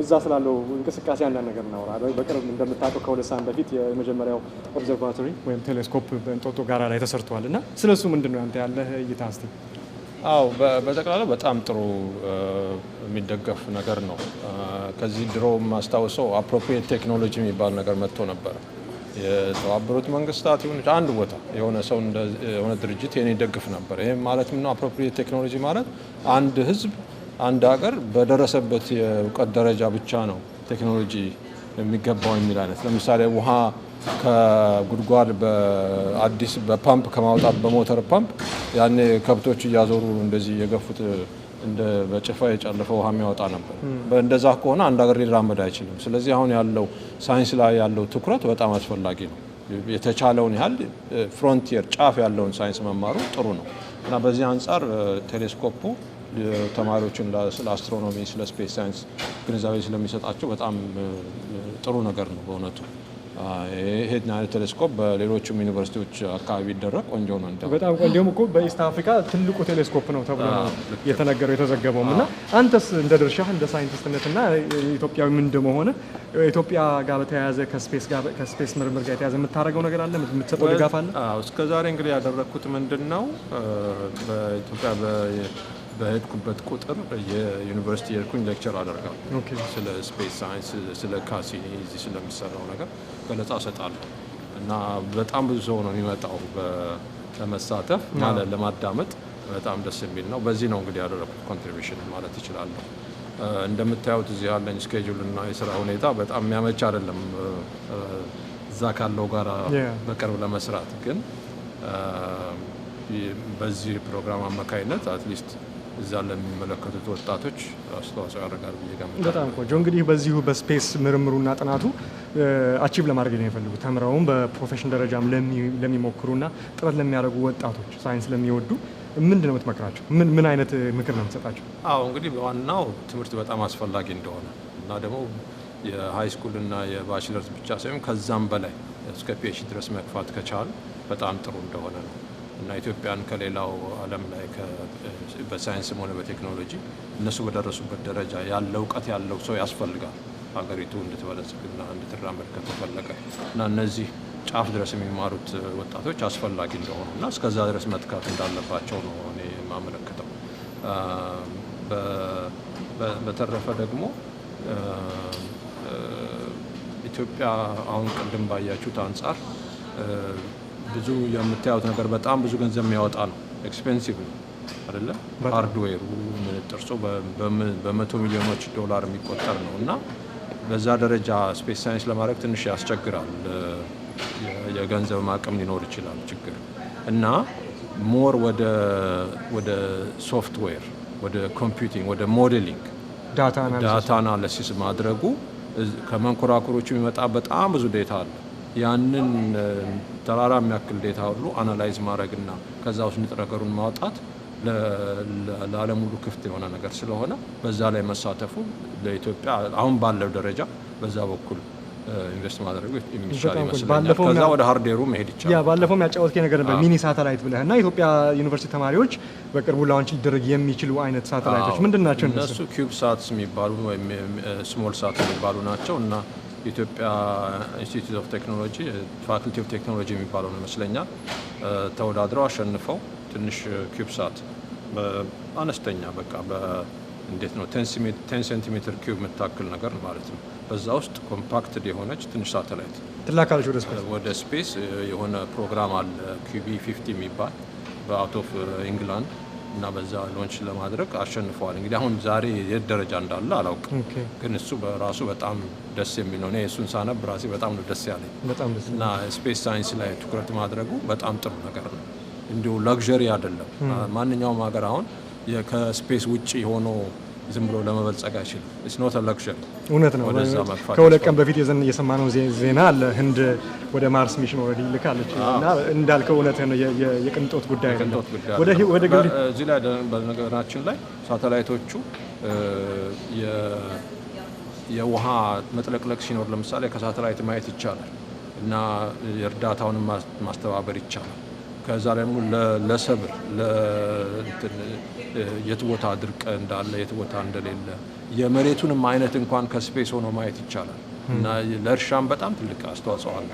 እዛ ስላለው እንቅስቃሴ አንዳንድ ነገር እናወራ በቅርብ እንደምታውቀው ከሁለት ሳምንት በፊት የመጀመሪያው ኦብዘርቫቶሪ ወይም ቴሌስኮፕ በእንጦጦ ጋራ ላይ ተሰርቷልና ስለሱ ምንድነው አንተ ያለህ እይታ እስቲ አው በጠቅላላ በጣም ጥሩ የሚደገፍ ነገር ነው ከዚህ ድሮ ማስታወሰው አፕሮፕሪየት ቴክኖሎጂ የሚባል ነገር መጥቶ ነበር የተባበሩት መንግስታት ይሁን አንድ ቦታ የሆነ ሰው የሆነ ድርጅት የኔ ደግፍ ነበር ይሄ ማለት ምን ነው አፕሮፕሪየት ቴክኖሎጂ ማለት አንድ ህዝብ አንድ ሀገር በደረሰበት የእውቀት ደረጃ ብቻ ነው ቴክኖሎጂ የሚገባው የሚል አይነት ለምሳሌ ውሃ ከጉድጓድ በአዲስ በፓምፕ ከማውጣት በሞተር ፓምፕ ያኔ ከብቶች እያዞሩ እንደዚህ የገፉት እንደ በጭፋ የጨለፈ ውሃ የሚያወጣ ነበር በእንደዛ ከሆነ አንድ ሀገር ሊራመድ አይችልም ስለዚህ አሁን ያለው ሳይንስ ላይ ያለው ትኩረት በጣም አስፈላጊ ነው የተቻለውን ያህል ፍሮንቲየር ጫፍ ያለውን ሳይንስ መማሩ ጥሩ ነው እና በዚህ አንፃር ቴሌስኮፑ ተማሪዎችን ስለ አስትሮኖሚ ስለ ስፔስ ሳይንስ ግንዛቤ ስለሚሰጣቸው በጣም ጥሩ ነገር ነው በእውነቱ ይሄ ቴሌስኮፕ በሌሎችም ዩኒቨርሲቲዎች አካባቢ ይደረግ ቆንጆ ነው እንዴ በጣም ቆንጆም እኮ በኢስት አፍሪካ ትልቁ ቴሌስኮፕ ነው ተብሎ የተነገረው የተዘገበውና አንተስ እንደ ድርሻህ እንደ ሳይንቲስትነትና ኢትዮጵያዊ ምን እንደሆነ ኢትዮጵያ ጋር በተያያዘ ከስፔስ ምርምር ጋር የተያያዘ የምታደርገው ነገር አለ የምትሰጠው ድጋፍ አለ እስከዛሬ እንግዲህ ያደረኩት ምንድነው በኢትዮጵያ በሄድኩበት ቁጥር የዩኒቨርሲቲ የርኩኝ ሌክቸር አደርጋለሁ ስለ ስፔስ ሳይንስ ስለ ካሲኒ እዚህ ስለሚሰራው ነገር ገለጻ እሰጣለሁ እና በጣም ብዙ ሰው ነው የሚመጣው ለመሳተፍ ማለት ለማዳመጥ በጣም ደስ የሚል ነው። በዚህ ነው እንግዲህ ያደረኩት ኮንትሪቢዩሽን ማለት እችላለሁ። እንደምታዩት እዚህ ያለኝ ስኬጁል እና የስራ ሁኔታ በጣም የሚያመች አይደለም እዛ ካለው ጋር በቅርብ ለመስራት ግን በዚህ ፕሮግራም አማካይነት አትሊስት እዛ ለሚመለከቱት ወጣቶች አስተዋጽኦ ያደርጋል ብዬ ገምታለሁ። በጣም ቆንጆ። እንግዲህ በዚሁ በስፔስ ምርምሩና ጥናቱ አቺቭ ለማድረግ ነው የፈልጉት ተምረውም በፕሮፌሽን ደረጃም ለሚሞክሩና ጥረት ለሚያደርጉ ወጣቶች ሳይንስ ለሚወዱ ምንድን ነው የምትመክራቸው? ምን አይነት ምክር ነው የምትሰጣቸው? አዎ እንግዲህ ዋናው ትምህርት በጣም አስፈላጊ እንደሆነ እና ደግሞ የሃይ ስኩል እና የባችለርስ ብቻ ሳይሆን ከዛም በላይ እስከ ፒኤችዲ ድረስ መግፋት ከቻሉ በጣም ጥሩ እንደሆነ ነው እና ኢትዮጵያን ከሌላው ዓለም ላይ በሳይንስም ሆነ በቴክኖሎጂ እነሱ በደረሱበት ደረጃ ያለ እውቀት ያለው ሰው ያስፈልጋል ሀገሪቱ እንድትበለጽግና እንድትራመድ ከተፈለገ እና እነዚህ ጫፍ ድረስ የሚማሩት ወጣቶች አስፈላጊ እንደሆኑ እና እስከዛ ድረስ መትካት እንዳለባቸው ነው እኔ የማመለክተው። በተረፈ ደግሞ ኢትዮጵያ አሁን ቅድም ባያችሁት አንጻር ብዙ የምታዩት ነገር በጣም ብዙ ገንዘብ የሚያወጣ ነው። ኤክስፔንሲቭ ነው አይደለ? ሃርድዌሩ ጥርሶ በመቶ ሚሊዮኖች ዶላር የሚቆጠር ነው እና በዛ ደረጃ ስፔስ ሳይንስ ለማድረግ ትንሽ ያስቸግራል። የገንዘብ አቅም ሊኖር ይችላል ችግር እና ሞር ወደ ሶፍትዌር፣ ወደ ኮምፒውቲንግ፣ ወደ ሞዴሊንግ፣ ዳታ አናሊሲስ ማድረጉ ከመንኮራኩሮቹ የሚመጣ በጣም ብዙ ዴታ አለ። ያንን ተራራ የሚያክል ዴታ ሁሉ አናላይዝ ማድረግና ከዛ ውስጥ ንጥረ ነገሩን ማውጣት ለዓለም ሁሉ ክፍት የሆነ ነገር ስለሆነ በዛ ላይ መሳተፉ ለኢትዮጵያ አሁን ባለው ደረጃ በዛ በኩል ኢንቨስት ማድረጉ የሚሻል ይመስላል። ከዛ ወደ ሃርድዌሩ መሄድ ይቻላል። ባለፈው ያጫወትከኝ ነገር ነበር ሚኒ ሳተላይት ብለህ እና የኢትዮጵያ ዩኒቨርሲቲ ተማሪዎች በቅርቡ ላውንች ሊደረግ የሚችሉ አይነት ሳተላይቶች ምንድን ናቸው? እነሱ ኪዩብ ሳትስ የሚባሉ ወይም ስሞል ሳት የሚባሉ ናቸው እና የኢትዮጵያ ኢንስቲትዩት ኦፍ ቴክኖሎጂ ፋክልቲ ኦፍ ቴክኖሎጂ የሚባለው ይመስለኛል ተወዳድረው አሸንፈው ትንሽ ኪዩብሳት አነስተኛ በቃ እንዴት ነው 10 ሴንቲሜትር ኪዩብ የምታክል ነገር ማለት ነው። በዛ ውስጥ ኮምፓክትድ የሆነች ትንሽ ሳተላይት ትላካለች ወደ ስፔስ የሆነ ፕሮግራም አለ ኪዩቢ 50 የሚባል በአውት ኦፍ ኢንግላንድ እና በዛ ሎንች ለማድረግ አሸንፈዋል። እንግዲህ አሁን ዛሬ የት ደረጃ እንዳለ አላውቅም፣ ግን እሱ በራሱ በጣም ደስ የሚል ነው። እኔ እሱን ሳነብ ራሴ በጣም ነው ደስ ያለኝ እና ስፔስ ሳይንስ ላይ ትኩረት ማድረጉ በጣም ጥሩ ነገር ነው። እንዲሁ ለግዠሪ አይደለም። ማንኛውም ሀገር አሁን ከስፔስ ውጭ ሆኖ ዝም ብሎ ለመበልጸግ አይችልም። ኢትስ ኖት አ ለግዠሪ። እውነት ነው። ከሁለት ቀን በፊት የሰማነው ዜና አለ። ህንድ ወደ ማርስ ሚሽን ኦልሬዲ ልካለች እና እንዳልከው እውነት ነው፣ የቅንጦት ጉዳይ አይደለም። ወደ ግል እዚህ ላይ በነገራችን ላይ ሳተላይቶቹ የውሃ መጥለቅለቅ ሲኖር ለምሳሌ ከሳተላይት ማየት ይቻላል እና የእርዳታውን ማስተባበር ይቻላል። ከዛ ደግሞ ለሰብር የት ቦታ ድርቅ እንዳለ የት ቦታ እንደሌለ የመሬቱንም አይነት እንኳን ከስፔስ ሆኖ ማየት ይቻላል እና ለእርሻም በጣም ትልቅ አስተዋጽኦ አለ።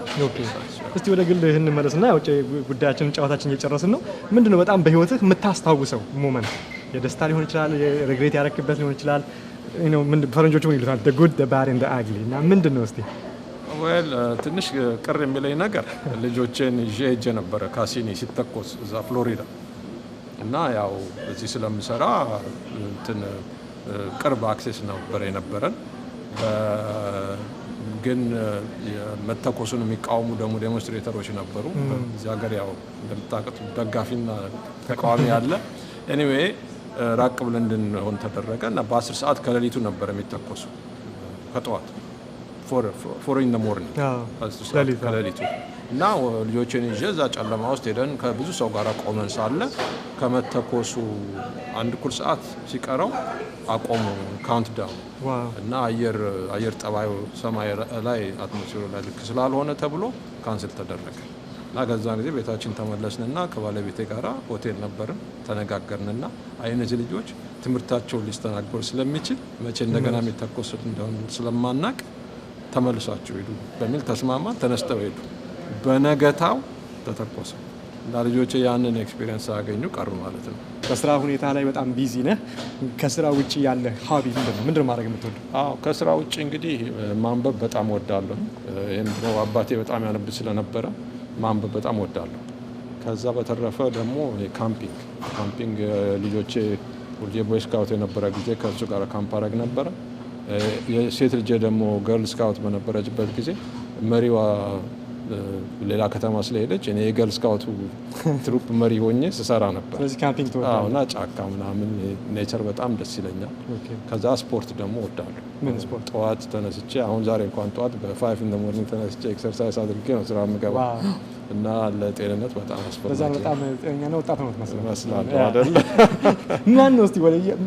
እስቲ ወደ ግል እንመለስና ውጭ ጉዳያችን ጨዋታችን እየጨረስን ነው። ምንድነው በጣም በህይወትህ የምታስታውሰው ሞመንት? የደስታ ሊሆን ይችላል፣ የሬግሬት ያረክበት ሊሆን ይችላል። ፈረንጆቹ ምን ይሉታል? the good the bad and the ugly እና ምንድነው እስቲ? ትንሽ ቅር የሚለኝ ነገር ልጆቼን ይዤ ሄጄ ነበረ ካሲኒ ሲተኮስ እዛ ፍሎሪዳ እና ያው እዚህ ስለምሰራ ቅርብ አክሴስ ነበር የነበረን። ግን መተኮሱን የሚቃወሙ ደግሞ ዴሞንስትሬተሮች ነበሩ። እዚህ ሀገር ያው እንደምታውቁት ደጋፊና ተቃዋሚ አለ። ኤኒዌይ ራቅ ብለን እንድንሆን ተደረገ እና በ10 ሰዓት ከሌሊቱ ነበር የሚተኮሱ ከጠዋት ፎር ኢን ዘ ሞርኒንግ ከሌሊቱ እና ልጆችን ይዤ እዛ ጨለማ ውስጥ ሄደን ከብዙ ሰው ጋር ቆመን ሳለ ከመተኮሱ 1 ሰዓት ሲቀረው አቆሙ ካውንት ዳውን እና አየር ጠባዩ ሰማይ ላይ አትሞስፌሩ ላይ ልክ ስላልሆነ ተብሎ ካንስል ተደረገ እና ከዛን ጊዜ ቤታችን ተመለስንና ከባለቤቴ ጋራ ሆቴል ነበርን ተነጋገርንና እነዚህ ልጆች ትምህርታቸውን ሊስተናገሩ ስለሚችል መቼ እንደገና የሚተኮሱት እንደሆነ ስለማናቅ ተመልሳቸው ሄዱ በሚል ተስማማን። ተነስተው ሄዱ። በነገታው ተተኮሰ እና ልጆቼ ያንን ኤክስፒሪየንስ አገኙ ቀሩ ማለት ነው። በስራ ሁኔታ ላይ በጣም ቢዚ ነህ። ከስራ ውጪ ያለ ሀቢ ምንድን ነው ማድረግ የምትወደው? ከስራ ውጪ እንግዲህ ማንበብ በጣም ወዳለሁ። ይህም አባቴ በጣም ያነብ ስለነበረ ማንበብ በጣም ወዳለሁ። ከዛ በተረፈ ደግሞ ካምፒንግ ልጆቼ ሁሌ ቦይ ስካውት የነበረ ጊዜ ከእሱ ጋር ካምፕ አረግ ነበረ። የሴት ልጄ ደግሞ ገርል ስካውት በነበረችበት ጊዜ መሪዋ ሌላ ከተማ ስለሄደች እኔ የገርል ስካውቱ ትሩፕ መሪ ሆኜ ስሰራ ነበር። ስለዚህ ካምፒንግ እና ጫካ ምናምን ኔቸር በጣም ደስ ይለኛል። ከዛ ስፖርት ደግሞ ወዳለሁ። ምን ስፖርት? ጠዋት ተነስቼ አሁን ዛሬ እንኳን ጠዋት በ5 ኢን ዘ ሞርኒንግ ተነስቼ ኤክሰርሳይዝ አድርጌ ነው ስራ የምገባ እና ለጤንነት በጣም አስፈላጊ። በዛ በጣም ጤነኛ ነው። ወጣት ነው መስላለሁ አይደል? ማን ነው እስቲ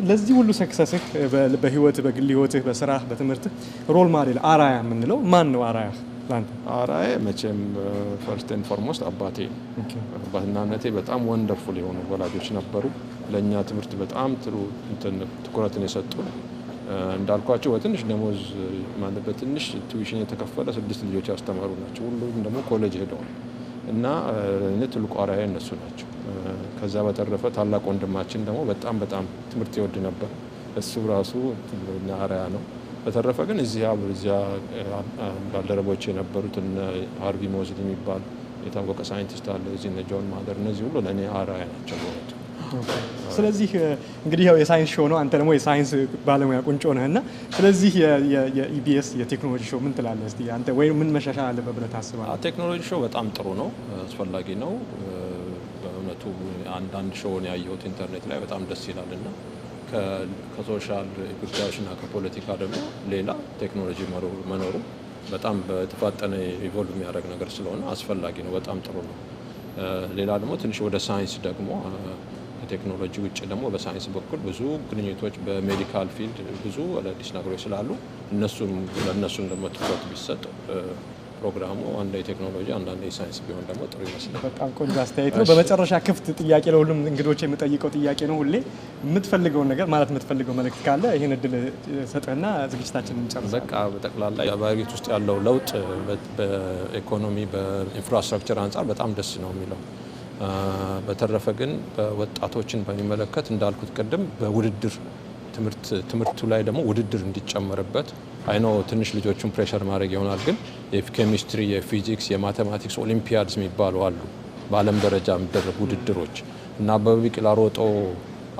ለዚህ ሁሉ ሰክሰስህ በህይወትህ፣ በግል ህይወትህ፣ በስራህ፣ በትምህርትህ ሮል ሞዴል አራያ የምንለው ማን ነው? አራያ መቼም ፈርስት ኤንድ ፎርሞስት አባቴ ነው። አባትና እናቴ በጣም ወንደርፉል የሆኑ ወላጆች ነበሩ። ለእኛ ትምህርት በጣም ጥሩ ትኩረትን የሰጡ እንዳልኳቸው በትንሽ ደሞዝ ማለት በትንሽ ቱዊሽን የተከፈለ 6 ልጆች ያስተማሩ ናቸው። ሁሉም ደግሞ ኮሌጅ ሄደዋል እና እኔ ትልቁ አራያ እነሱ ናቸው። ከዛ በተረፈ ታላቅ ወንድማችን ደግሞ በጣም ትምህርት ይወድ ነበር። እሱ ራሱ አራያ ነው። በተረፈ ግን እዚያ ባልደረቦች የነበሩት ሃርቪ ሞዝሊ የሚባል የታወቀ ሳይንቲስት አለ እዚህ እነ ጆን ማደር፣ እነዚህ ሁሉ ለእኔ አራያ ናቸው። ስለዚህ እንግዲህ ያው የሳይንስ ሾው ነው፣ አንተ ደግሞ የሳይንስ ባለሙያ ቁንጮ ነህ እና ስለዚህ የኢቢኤስ የቴክኖሎጂ ሾው ምን ትላለህ? እስቲ አንተ ወይ ምን መሻሻል አለበት ብለህ ታስባለህ? ቴክኖሎጂ ሾው በጣም ጥሩ ነው፣ አስፈላጊ ነው። በእውነቱ አንዳንድ ሾውን ያየሁት ኢንተርኔት ላይ በጣም ደስ ይላል እና ከሶሻል ጉዳዮችና ከፖለቲካ ደግሞ ሌላ ቴክኖሎጂ መኖሩ በጣም በተፋጠነ ኢቮልቭ የሚያደርግ ነገር ስለሆነ አስፈላጊ ነው። በጣም ጥሩ ነው። ሌላ ደግሞ ትንሽ ወደ ሳይንስ ደግሞ ከቴክኖሎጂ ውጭ ደግሞ በሳይንስ በኩል ብዙ ግንኙነቶች በሜዲካል ፊልድ ብዙ አዳዲስ ነገሮች ስላሉ ለእነሱም ደግሞ ትኩረት ቢሰጥ ፕሮግራሙ አንድ የቴክኖሎጂ አንዳንድ የሳይንስ ቢሆን ደግሞ ጥሩ ይመስላል። በጣም ቆንጆ አስተያየት ነው። በመጨረሻ ክፍት ጥያቄ ለሁሉም እንግዶች የምጠይቀው ጥያቄ ነው። ሁሌ የምትፈልገውን ነገር ማለት የምትፈልገው መልእክት ካለ ይህን እድል ሰጥህና ዝግጅታችንን እንጨርሳለን። በቃ በጠቅላላ በሀገሪቱ ውስጥ ያለው ለውጥ በኢኮኖሚ በኢንፍራስትራክቸር አንጻር በጣም ደስ ነው የሚለው። በተረፈ ግን በወጣቶችን በሚመለከት እንዳልኩት ቅድም በውድድር ትምህርቱ ላይ ደግሞ ውድድር እንዲጨመርበት አይኖ ትንሽ ልጆቹን ፕሬሸር ማድረግ ይሆናል። ግን የኬሚስትሪ፣ የፊዚክስ፣ የማቴማቲክስ ኦሊምፒያድስ የሚባሉ አሉ በዓለም ደረጃ የሚደረጉ ውድድሮች እና አበበ ቢቂላ ሮጦ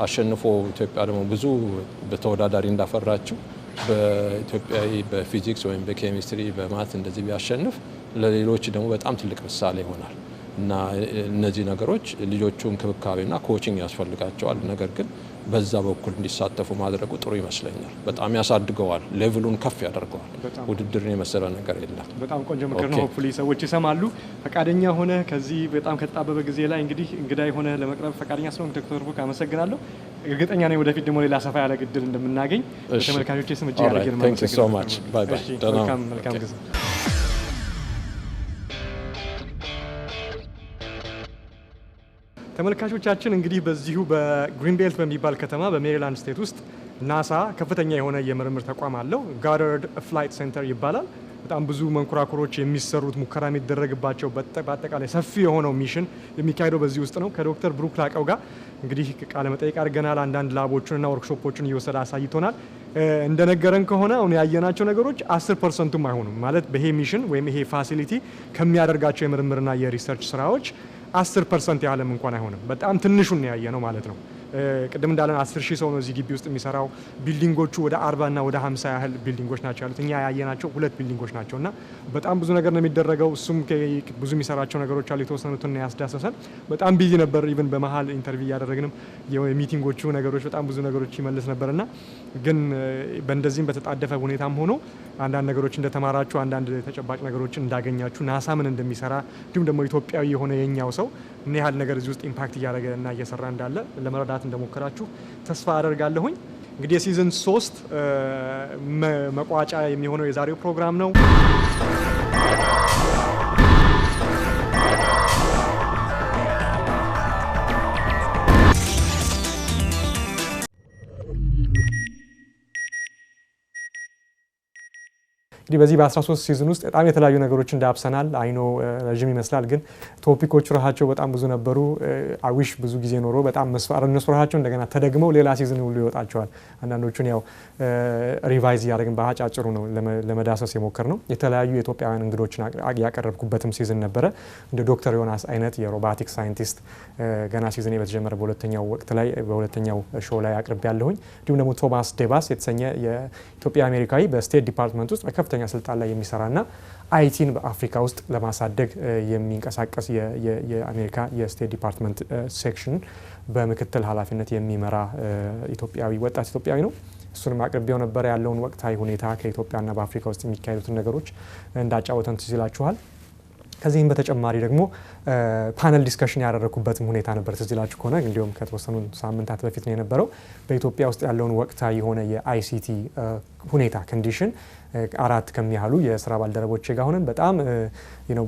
አሸንፎ ኢትዮጵያ ደግሞ ብዙ በተወዳዳሪ እንዳፈራችው በኢትዮጵያዊ በፊዚክስ ወይም በኬሚስትሪ በማት እንደዚህ ቢያሸንፍ ለሌሎች ደግሞ በጣም ትልቅ ምሳሌ ይሆናል እና እነዚህ ነገሮች ልጆቹ እንክብካቤና ኮቺንግ ያስፈልጋቸዋል። ነገር ግን በዛ በኩል እንዲሳተፉ ማድረጉ ጥሩ ይመስለኛል። በጣም ያሳድገዋል፣ ሌቭሉን ከፍ ያደርገዋል። ውድድርን የመሰለ ነገር የለም። በጣም ቆንጆ ምክር ነው። ሆፕፉሊ ሰዎች ይሰማሉ። ፈቃደኛ ሆነ ከዚህ በጣም ከተጣበበ ጊዜ ላይ እንግዲህ እንግዳ ሆነ ለመቅረብ ፈቃደኛ ስለሆንክ ዶክተር ቡክ አመሰግናለሁ። እርግጠኛ ነኝ ወደፊት ደግሞ ሌላ ሰፋ ያለ እድል እንደምናገኝ ተመልካቾች ስም እጅ ያደርገን መልካም ጊዜ። ተመልካቾቻችን እንግዲህ በዚሁ በግሪን ቤልት በሚባል ከተማ በሜሪላንድ ስቴት ውስጥ ናሳ ከፍተኛ የሆነ የምርምር ተቋም አለው። ጋዳርድ ፍላይት ሴንተር ይባላል። በጣም ብዙ መንኮራኩሮች የሚሰሩት ሙከራ የሚደረግባቸው በአጠቃላይ ሰፊ የሆነው ሚሽን የሚካሄደው በዚህ ውስጥ ነው። ከዶክተር ብሩክ ላቀው ጋር እንግዲህ ቃለ መጠይቅ አድርገናል። አንዳንድ ላቦቹንና ወርክሾፖችን እየወሰደ አሳይቶናል። እንደነገረን ከሆነ አሁን ያየናቸው ነገሮች 10%ም አይሆኑም ማለት በይሄ ሚሽን ወይም ይሄ ፋሲሊቲ ከሚያደርጋቸው የምርምርና የሪሰርች ስራዎች 10% ያህልም እንኳን አይሆንም። በጣም ትንሹን ያየ ነው ማለት ነው። ቅድም እንዳለን 10,000 ሰው ነው እዚህ ግቢ ውስጥ የሚሰራው። ቢልዲንጎቹ ወደ 40 እና ወደ 50 ያህል ቢልዲንጎች ናቸው ያሉት። እኛ ያየናቸው 2 ቢልዲንጎች ናቸው እና በጣም ብዙ ነገር ነው የሚደረገው። እሱም ብዙ የሚሰራቸው ነገሮች አሉ። የተወሰኑትን ያስዳሰሰን። በጣም ቢዚ ነበር። ኢቭን በመሀል ኢንተርቪው እያደረግንም የሚቲንጎቹ ነገሮች በጣም ብዙ ነገሮች ይመልስ ነበርና ግን በእንደዚህም በተጣደፈ ሁኔታም ሆኖ አንዳንድ ነገሮች እንደተማራችሁ አንዳንድ ተጨባጭ ነገሮችን እንዳገኛችሁ ናሳ ምን እንደሚሰራ እንዲሁም ደግሞ ኢትዮጵያዊ የሆነ የኛው ሰው ምን ያህል ነገር እዚህ ውስጥ ኢምፓክት እያደረገ እና እየሰራ እንዳለ ለመረዳት እንደሞከራችሁ ተስፋ አደርጋለሁኝ። እንግዲህ የሲዝን 3 መቋጫ የሚሆነው የዛሬው ፕሮግራም ነው። እንግዲህ በዚህ በ13 ሲዝን ውስጥ በጣም የተለያዩ ነገሮችን ዳብሰናል። አይኖ ረጅም ይመስላል ግን ቶፒኮቹ ራሳቸው በጣም ብዙ ነበሩ። አዊሽ ብዙ ጊዜ ኖሮ በጣም እነሱ ራሳቸው እንደገና ተደግመው ሌላ ሲዝን ሁሉ ይወጣቸዋል። አንዳንዶቹን ያው ሪቫይዝ እያደረግን በአጫጭሩ ነው ለመዳሰስ የሞከር ነው። የተለያዩ የኢትዮጵያውያን እንግዶችን ያቀረብኩበትም ሲዝን ነበረ። እንደ ዶክተር ዮናስ አይነት የሮቦቲክ ሳይንቲስት ገና ሲዝን በተጀመረ በሁለተኛው ወቅት ላይ በሁለተኛው ሾው ላይ አቅርቤ ያለሁኝ። እንዲሁም ደግሞ ቶማስ ዴባስ የተሰኘ የኢትዮጵያ አሜሪካዊ በስቴት ዲፓርትመንት ውስጥ በከፍተኛ ስልጣን ላይ የሚሰራና አይቲን በአፍሪካ ውስጥ ለማሳደግ የሚንቀሳቀስ የአሜሪካ የስቴት ዲፓርትመንት ሴክሽን በምክትል ኃላፊነት የሚመራ ኢትዮጵያዊ ወጣት ኢትዮጵያዊ ነው። እሱንም አቅርቤው ነበር። ያለውን ወቅታዊ ሁኔታ ከኢትዮጵያና በአፍሪካ ውስጥ የሚካሄዱትን ነገሮች እንዳጫወተን ትዝ ይላችኋል። ከዚህም በተጨማሪ ደግሞ ፓነል ዲስከሽን ያደረኩበትም ሁኔታ ነበር ትዝ ይላችሁ ከሆነ እንዲሁም ከተወሰኑ ሳምንታት በፊት ነው የነበረው። በኢትዮጵያ ውስጥ ያለውን ወቅታዊ የሆነ የአይሲቲ ሁኔታ ኮንዲሽን 4 ከሚያህሉ የስራ ባልደረቦቼ ጋር ሆነን በጣም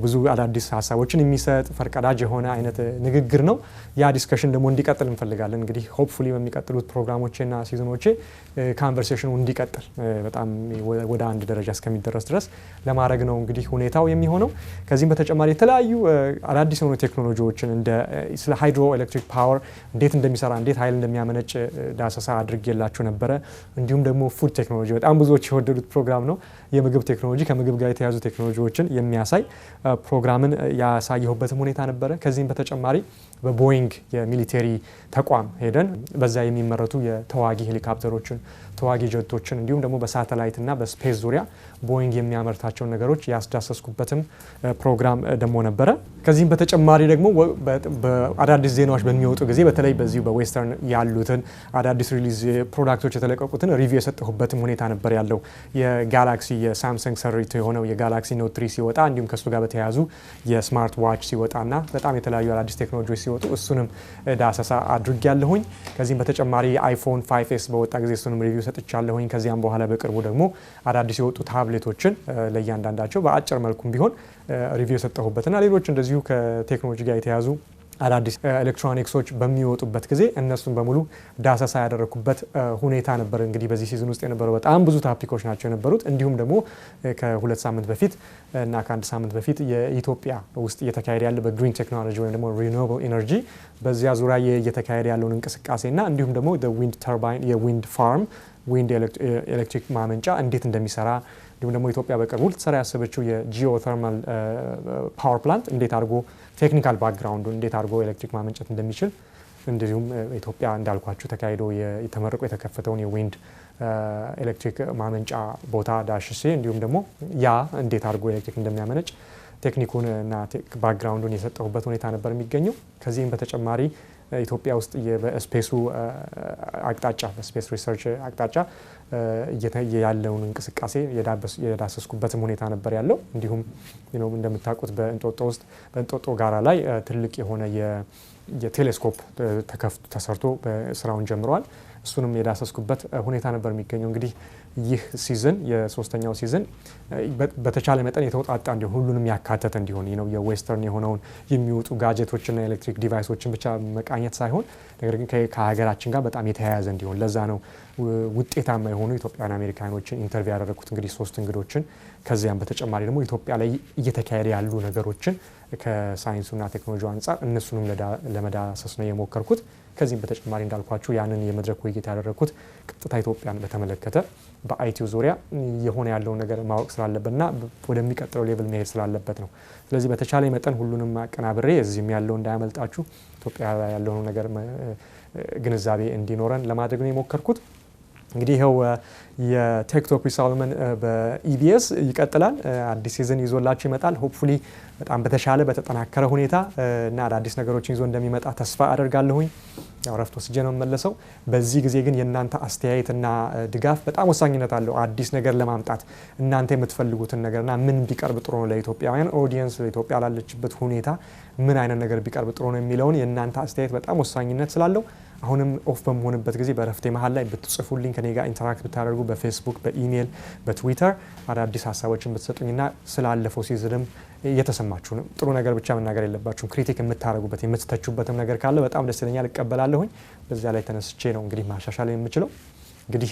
ብዙ አዳዲስ ሀሳቦችን የሚሰጥ ፈርቀዳጅ የሆነ አይነት ንግግር ነው። ያ ዲስከሽን ደግሞ እንዲቀጥል እንፈልጋለን። እንግዲህ ሆፕፉሊ በሚቀጥሉት ፕሮግራሞቼና ሲዝኖቼ ካንቨርሴሽኑ እንዲቀጥል በጣም ወደ አንድ ደረጃ እስከሚደረስ ድረስ ለማድረግ ነው እንግዲህ ሁኔታው የሚሆነው። ከዚህም በተጨማሪ የተለያዩ አዳዲስ የሆኑ ቴክኖሎጂዎችን ስለ ሃይድሮ ኤሌክትሪክ ፓወር እንዴት እንደሚሰራ እንዴት ኃይል እንደሚያመነጭ ዳሰሳ አድርጌላችሁ ነበረ። እንዲሁም ደግሞ ፉድ ቴክኖሎጂ በጣም ብዙዎች የወደዱት ፕሮግራም ነው። የምግብ ቴክኖሎጂ ከምግብ ጋር የተያዙ ቴክኖሎጂዎችን የሚያሳይ ፕሮግራምን ያሳየሁበትም ሁኔታ ነበረ። ከዚህም በተጨማሪ በቦይንግ የሚሊቴሪ ተቋም ሄደን በዛ የሚመረቱ የተዋጊ ሄሊካፕተሮችን ተዋጊ ጀቶችን እንዲሁም ደግሞ በሳተላይትና በስፔስ ዙሪያ ቦይንግ የሚያመርታቸውን ነገሮች ያስዳሰስኩበትም ፕሮግራም ደግሞ ነበረ። ከዚህም በተጨማሪ ደግሞ በአዳዲስ ዜናዎች በሚወጡ ጊዜ በተለይ በዚሁ በዌስተርን ያሉትን አዳዲስ ሪሊዝ ፕሮዳክቶች የተለቀቁትን ሪቪው የሰጠሁበትም ሁኔታ ነበር ያለው። የጋላክሲ የሳምሰንግ ሰሪት የሆነው የጋላክሲ ኖት 3 ሲወጣ እንዲሁም ከሱ ጋር በተያያዙ የስማርት ዋች ሲወጣና በጣም የተለያዩ አዳዲስ ቴክኖሎጂዎች ሲወጡ እሱንም ዳሰሳ አድርጌ ያለሁኝ። ከዚህም በተጨማሪ አይፎን 5s በወጣ ጊዜ እሱንም ሪቪው ሰጥቻለሁኝ። ከዚያም በኋላ በቅርቡ ደግሞ አዳዲስ የወጡ ታብሌቶችን ለእያንዳንዳቸው በአጭር መልኩም ቢሆን ሪቪው የሰጠሁበትና ሌሎች እንደዚሁ ከቴክኖሎጂ ጋር የተያዙ አዳዲስ ኤሌክትሮኒክሶች በሚወጡበት ጊዜ እነሱን በሙሉ ዳሰሳ ያደረኩበት ሁኔታ ነበር። እንግዲህ በዚህ ሲዝን ውስጥ የነበረው በጣም ብዙ ቶፒኮች ናቸው የነበሩት። እንዲሁም ደግሞ ከ2 ሳምንት በፊት እና ከ1 ሳምንት በፊት የኢትዮጵያ ውስጥ እየተካሄደ ያለ በግሪን ቴክኖሎጂ ወይም ደግሞ ሪኒዌብል ኢነርጂ በዚያ ዙሪያ እየተካሄደ ያለውን እንቅስቃሴና እንዲሁም ደግሞ ዊንድ ተርባይን የዊንድ ፋርም ዊንድ ኤሌክትሪክ ማመንጫ እንዴት እንደሚሰራ እንዲሁም ደግሞ ኢትዮጵያ በቅርቡ ልትሰራ ያሰበችው የጂኦተርማል ፓወር ፕላንት እንዴት አድርጎ ቴክኒካል ባክግራውንዱ እንዴት አድርጎ ኤሌክትሪክ ማመንጨት እንደሚችል እንደዚሁም ኢትዮጵያ እንዳልኳችሁ ተካሂዶ የተመረቆ የተከፈተውን የዊንድ ኤሌክትሪክ ማመንጫ ቦታ ዳሽሴ እንዲሁም ደግሞ ያ እንዴት አድርጎ ኤሌክትሪክ እንደሚያመነጭ ቴክኒኩን እና ባክግራውንዱን የሰጠሁበት ሁኔታ ነበር የሚገኘው። ከዚህም በተጨማሪ ኢትዮጵያ ውስጥ በስፔሱ አቅጣጫ በስፔስ ሪሰርች አቅጣጫ ያለውን እንቅስቃሴ የዳሰስኩበትም ሁኔታ ነበር ያለው። እንዲሁም እንደምታውቁት በእንጦጦ ውስጥ በእንጦጦ ጋራ ላይ ትልቅ የሆነ የቴሌስኮፕ ተሰርቶ ስራውን ጀምረዋል። እሱንም የዳሰስኩበት ሁኔታ ነበር የሚገኘው። እንግዲህ ይህ ሲዝን የሶስተኛው ሲዝን በተቻለ መጠን የተውጣጣ እንዲሆን ሁሉንም ያካተተ እንዲሆን የዌስተርን የሆነውን የሚወጡ ጋጀቶችና ኤሌክትሪክ ዲቫይሶችን ብቻ መቃኘት ሳይሆን ነገር ግን ከሀገራችን ጋር በጣም የተያያዘ እንዲሆን ለዛ ነው ውጤታማ የሆኑ ኢትዮጵያውያን አሜሪካኖችን ኢንተርቪው ያደረኩት እንግዲህ 3 እንግዶችን። ከዚያም በተጨማሪ ደግሞ ኢትዮጵያ ላይ እየተካሄደ ያሉ ነገሮችን ከሳይንሱና ቴክኖሎጂ አንጻር እነሱንም ለመዳሰስ ነው የሞከርኩት። ከዚህም በተጨማሪ እንዳልኳችሁ ያንን የመድረክ ውይይት ያደረኩት ቀጥታ ኢትዮጵያን በተመለከተ በአይቲው ዙሪያ የሆነ ያለውን ነገር ማወቅ ስላለበትና ወደሚቀጥለው ሌቭል መሄድ ስላለበት ነው። ስለዚህ በተቻለ መጠን ሁሉንም አቀናብሬ እዚህም ያለው እንዳያመልጣችሁ ኢትዮጵያ ያለውን ነገር ግንዛቤ እንዲኖረን ለማድረግ ነው የሞከርኩት። እንግዲህ ይኸው የቴክቶክ ዊሳልመን በኢቢኤስ ይቀጥላል። አዲስ ሲዝን ይዞላችሁ ይመጣል። ሆፕፉሊ በጣም በተሻለ በተጠናከረ ሁኔታ እና አዳዲስ ነገሮችን ይዞ እንደሚመጣ ተስፋ አደርጋለሁኝ። ያው ረፍት ወስጄ ነው መለሰው። በዚህ ጊዜ ግን የእናንተ አስተያየትና ድጋፍ በጣም ወሳኝነት አለው። አዲስ ነገር ለማምጣት እናንተ የምትፈልጉትን ነገርና ምን ቢቀርብ ጥሩ ነው ለኢትዮጵያውያን ኦዲየንስ ኢትዮጵያ ላለችበት ሁኔታ ምን አይነት ነገር ቢቀርብ ጥሩ ነው የሚለውን የእናንተ አስተያየት በጣም ወሳኝነት ስላለው አሁንም ኦፍ በመሆንበት ጊዜ በረፍቴ መሀል ላይ ብትጽፉልኝ ከኔ ጋር ኢንተራክት ብታደርጉ በፌስቡክ፣ በኢሜይል፣ በትዊተር አዳዲስ ሀሳቦችን ብትሰጡኝና ስላለፈው ሲዝንም እየተሰማችሁ ነው ጥሩ ነገር ብቻ መናገር የለባችሁም ክሪቲክ የምታደርጉበት የምትተቹበትም ነገር ካለ በጣም ደስ ይለኛል፣ እቀበላለሁኝ። በዚያ ላይ ተነስቼ ነው እንግዲህ ማሻሻል የምችለው። እንግዲህ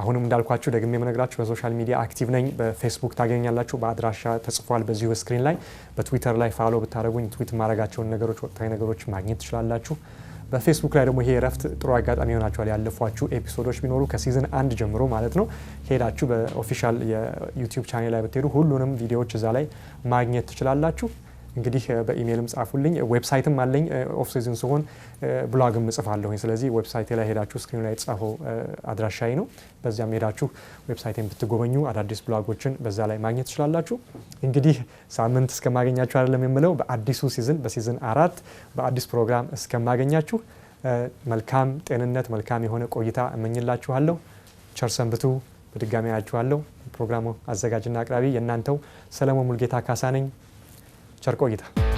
አሁንም እንዳልኳችሁ ደግሜ የምነግራችሁ በሶሻል ሚዲያ አክቲቭ ነኝ። በፌስቡክ ታገኛላችሁ፣ በአድራሻ ተጽፏል በዚሁ ስክሪን ላይ። በትዊተር ላይ ፋሎ ብታደረጉኝ ትዊት ማድረጋቸውን ነገሮች ወቅታዊ ነገሮች ማግኘት ትችላላችሁ። በፌስቡክ ላይ ደግሞ ይሄ ረፍት ጥሩ አጋጣሚ ይሆናችኋል። ያለፏችሁ ኤፒሶዶች ቢኖሩ ከሲዝን 1 ጀምሮ ማለት ነው ሄዳችሁ በኦፊሻል የዩቲዩብ ቻኔል ላይ ብትሄዱ ሁሉንም ቪዲዮዎች እዛ ላይ ማግኘት ትችላላችሁ። እንግዲህ በኢሜይልም ጻፉልኝ። ዌብሳይትም አለኝ ኦፍ ሲዝን ሲሆን ብሎግም እጽፋለሁኝ። ስለዚህ ዌብሳይቴ ላይ ሄዳችሁ ስክሪን ላይ የተጻፈው አድራሻዬ ነው። በዚያም ሄዳችሁ ዌብሳይቴን ብትጎበኙ አዳዲስ ብሎጎችን በዛ ላይ ማግኘት ትችላላችሁ። እንግዲህ ሳምንት እስከማገኛችሁ አይደለም የምለው በአዲሱ ሲዝን በሲዝን 4 በአዲስ ፕሮግራም እስከማገኛችሁ መልካም ጤንነት መልካም የሆነ ቆይታ እመኝላችኋለሁ። ቸር ሰንብቱ። በድጋሚ አያችኋለሁ። ፕሮግራሙ አዘጋጅና አቅራቢ የእናንተው ሰለሞን ሙልጌታ ካሳ ነኝ። ቸር ቆይታ።